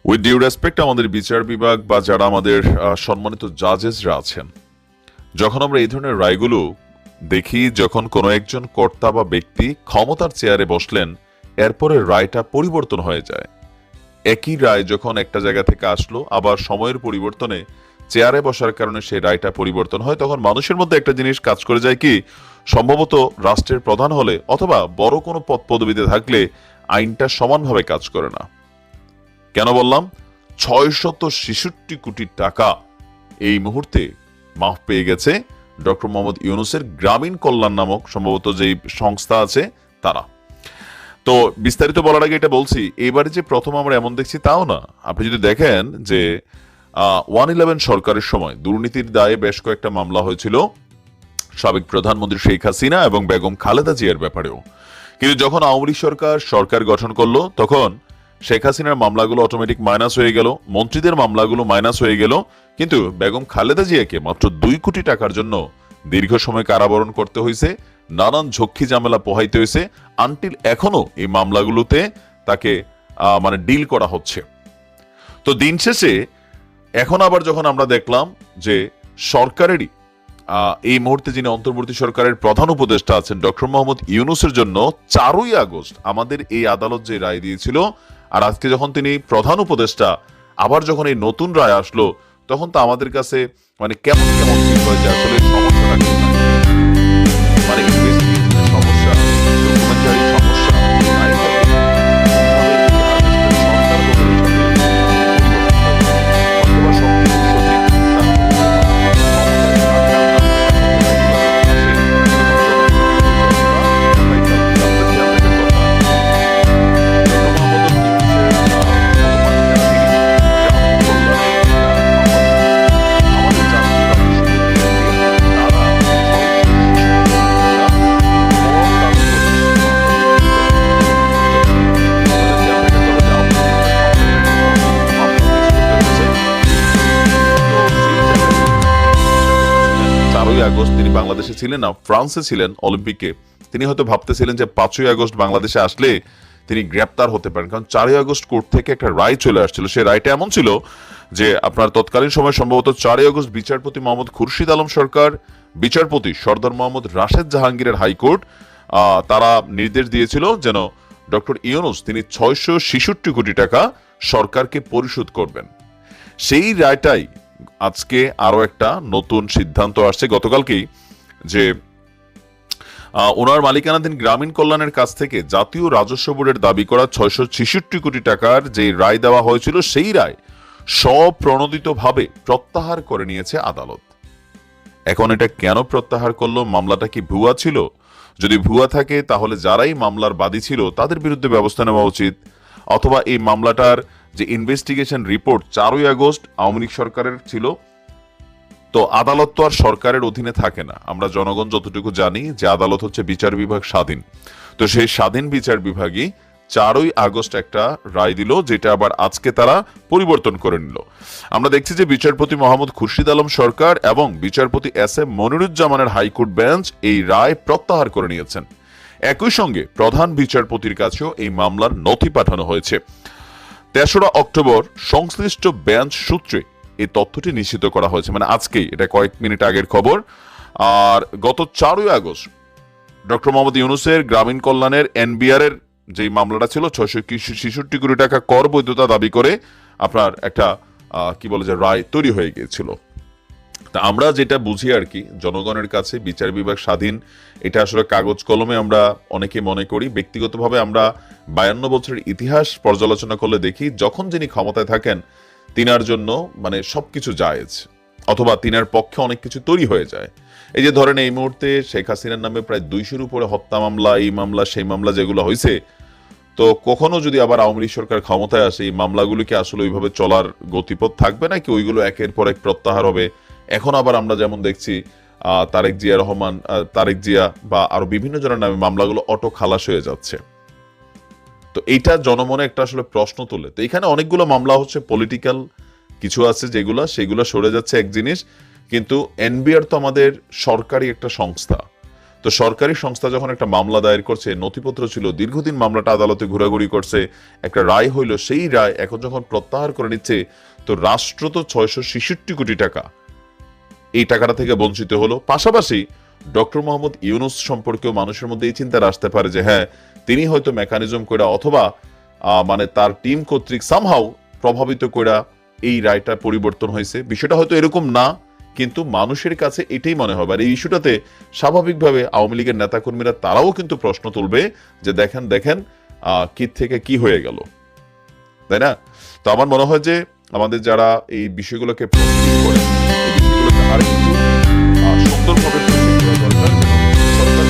With due respect, আমাদের বিচার বিভাগ বা যারা আমাদের সম্মানিত জাজেসরা আছেন, যখন আমরা এই ধরনের রায়গুলো দেখি, যখন কোনো একজন কর্তা বা ব্যক্তি ক্ষমতার চেয়ারে বসলেন, এরপরে রায়টা পরিবর্তন হয়ে যায়। একই রায় যখন একটা জায়গা থেকে আসলো, আবার সময়ের পরিবর্তনে চেয়ারে বসার কারণে সেই রায়টা পরিবর্তন হয়, তখন মানুষের মধ্যে একটা জিনিস কাজ করে যায় কি, সম্ভবত রাষ্ট্রের প্রধান হলে অথবা বড় কোনো পদ পদবিতে থাকলে আইনটা সমানভাবে কাজ করে না। কেন বললাম? 666 কোটি টাকা এই মুহূর্তে মাফ পেয়ে গেছে ডক্টর মোহাম্মদ ইউনূসের গ্রামীণ কল্যাণ নামক সম্ভবত যেই সংস্থা আছে তারা। তো বিস্তারিত বলার আগে এটা বলছি, এবারে যে প্রথম আমরা এমন দেখছি তাও না। আপনি যদি দেখেন যে 111 সরকারের সময় দুর্নীতির দায়ে বেশ কয়েকটা মামলা হয়েছিল সাবেক প্রধানমন্ত্রী শেখ হাসিনা এবং বেগম খালেদা জিয়ার ব্যাপারেও। কিন্তু যখন আওয়ামী লীগ সরকার গঠন করলো, তখন শেখ হাসিনার মামলাগুলো অটোমেটিক মাইনাস হয়ে গেল, মন্ত্রীদের মামলাগুলো মাইনাস হয়ে গেল, কিন্তু বেগম খালেদা জিয়াকে মাত্র 2 কোটি টাকার জন্য দীর্ঘ সময় কারাবরণ করতে হয়েছে, নানান ঝক্কি ঝামেলা পোহাইতে হয়েছে, আনটিল এখনো এই মামলাগুলোতে তাকে মানে ডিল করা হচ্ছে। তো দিন শেষে এখন আবার যখন আমরা দেখলাম যে সরকারেরই এই মুহূর্তে যিনি অন্তর্বর্তী সরকারের প্রধান উপদেষ্টা আছেন ডক্টর মোহাম্মদ ইউনূসের জন্য 4ই আগস্ট আমাদের এই আদালত যে রায় দিয়েছিল, আর আজকে যখন তিনি প্রধান উপদেষ্টা, আবার যখন এই নতুন রায় আসলো, তখন তো আমাদের কাছে মানে কেমন কেমন ফিল হয় যে আসলে সমস্যাটা কোথায়। মানে ইনভেস্টিগেশনের সমস্যা, ডকুমেন্টারি সমস্যা, নারীবাদী, কিভাবে এই আদেশটা সরকার গঠনের সাথে অথবা সবকিছু সঠিক আগস্ট তিনি বাংলাদেশে ছিলেন না, ফ্রান্সে ছিলেন অলিম্পিকে। তিনি হয়তো ভাবতেছিলেন যে 5ই আগস্ট বাংলাদেশে আসলে তিনি গ্রেপ্তার হতে পারেন, কারণ 4ই আগস্ট কোর্ট থেকে একটা রায় চলে আসছিল। সেই রায়টা এমন ছিল যে আপনার তৎকালীন সময় সম্ভবত 4ই আগস্ট বিচারপতি মোহাম্মদ খুরশিদ আলম সরকার, বিচারপতি সর্দার মোহাম্মদ রাশেদ জাহাঙ্গীরের হাইকোর্ট তারা নির্দেশ দিয়েছিল যেন ডক্টর ইউনূস তিনি 666 কোটি টাকা সরকারকে পরিশোধ করবেন। সেই রায়টাই আজকে আরো একটা নতুন সিদ্ধান্ত আসছে গতকালকেই, যে ওনার মালিকানাধীন গ্রামীণ কল্যাণের কাছ থেকে জাতীয় রাজস্ব বোর্ডের দাবি করা 666 কোটি টাকার যে রায় দেওয়া হয়েছিল, সেই রায় স্বপ্রণোদিতভাবে প্রত্যাহার করে নিয়েছে আদালত। এখন এটা কেন প্রত্যাহার করলো? মামলাটা কি ভুয়া ছিল? যদি ভুয়া থাকে তাহলে যারাই মামলার বাদী ছিল তাদের বিরুদ্ধে ব্যবস্থা নেওয়া উচিত, অথবা এই মামলাটার যে ইনভেস্টিগেশন রিপোর্ট 4ই আগস্ট আওয়ামী লীগ সরকারের ছিল, তো আদালত তো আর সরকারের অধীনে থাকে না। আমরা জনগণ যতটুকু জানি যে আদালত হচ্ছে বিচার বিভাগ স্বাধীন। তো সেই স্বাধীন বিচার বিভাগই 4ই আগস্ট একটা রায় দিল, যেটা আবার আজকে তারা পরিবর্তন করে নিল। আমরা দেখছি যে বিচারপতি মোহাম্মদ খুরশিদ আলম সরকার এবং বিচারপতি এস এম মনিরুজ্জামানের হাইকোর্ট বেঞ্চ এই রায় প্রত্যাহার করে নিয়েছেন। একই সঙ্গে প্রধান বিচারপতির কাছেও এই মামলার নথি পাঠানো হয়েছে। 3রা অক্টোবর সংশ্লিষ্ট বেঞ্চ সূত্রে এই তথ্যটি নিশ্চিত করা হয়েছে, মানে আজকেই, এটা কয়েক মিনিট আগের খবর। আর গত 4ই আগস্ট ডক্টর মোহাম্মদ ইউনূসের গ্রামীণ কল্যাণের এনবিআর এর যে মামলাটা ছিল 666 কোটি টাকা কর বৈধতা দাবি করে আপনার একটা কি বলে যে রায় তৈরি হয়ে গিয়েছিল। তা আমরা যেটা বুঝি আর কি, জনগণের কাছে বিচার বিভাগ স্বাধীন, এটা আসলে কাগজ কলমে আমরা অনেকে মনে করি। ব্যক্তিগতভাবে আমরা 52 বছরের ইতিহাস পর্যালোচনা করলে দেখি, যখন যিনি ক্ষমতায় থাকেন তিনার জন্য মানে সবকিছু জায়েজ, অথবা তিনার পক্ষে অনেক কিছু তৈরি হয়ে যায়। এই যে ধরেন এই মুহূর্তে শেখ হাসিনার নামে প্রায় 200-র উপরে হত্যা মামলা, এই মামলা সেই মামলা যেগুলো হয়েছে, তো কখনো যদি আবার আওয়ামী লীগ সরকার ক্ষমতায় আসে, এই মামলাগুলো কি আসলে ওইভাবে চলার গতিপথ থাকবে নাকি ওইগুলো একের পর এক প্রত্যাহার হবে? এখন আবার আমরা যেমন দেখছি তারেক জিয়া বা আরো বিভিন্ন জনের নামে মামলাগুলো অটো খালাস হয়ে যাচ্ছে। তো এইটা জনমনে একটা আসলে প্রশ্ন তোলে। তো এখানে অনেকগুলো মামলা হচ্ছে পলিটিক্যাল, কিছু আছে সেগুলো সরে যাচ্ছে এক জিনিস, কিন্তু এনবিআর তো আমাদের সরকারি একটা সংস্থা। তো সরকারি সংস্থা যখন একটা মামলা দায়ের করছে, নথিপত্র ছিল, দীর্ঘদিন মামলাটা আদালতে ঘোরাঘুরি করছে, একটা রায় হইল, সেই রায় এখন যখন প্রত্যাহার করে নিচ্ছে, তো রাষ্ট্র তো 666 কোটি টাকা এই টাকাটা থেকে বঞ্চিত হলো। পাশাপাশি ডক্টর মোহাম্মদ ইউনূস সম্পর্কেও মানুষের মধ্যে এই চিন্তা আসতে পারে যে হ্যাঁ, তিনি হয়তো মেকানিজম করে অথবা মানে তার টিম কর্তৃক সামহাও প্রভাবিত করে এই রায়টা পরিবর্তন হয়েছে। বিষয়টা হয়তো এরকম না, কিন্তু মানুষের কাছে এটাই মনে হবে। আর এই ইস্যুটাতে স্বাভাবিকভাবে আওয়ামী লীগের নেতাকর্মীরা তারাও কিন্তু প্রশ্ন তুলবে যে দেখেন দেখেন কি থেকে কি হয়ে গেল, তাই না? তো আমার মনে হয় যে আমাদের যারা এই বিষয়গুলোকে প্রস্তুত করে, এই বিষয়গুলোকে আরেকটু সুন্দরভাবে প্রস্তুত করা দরকার, যেন সরকার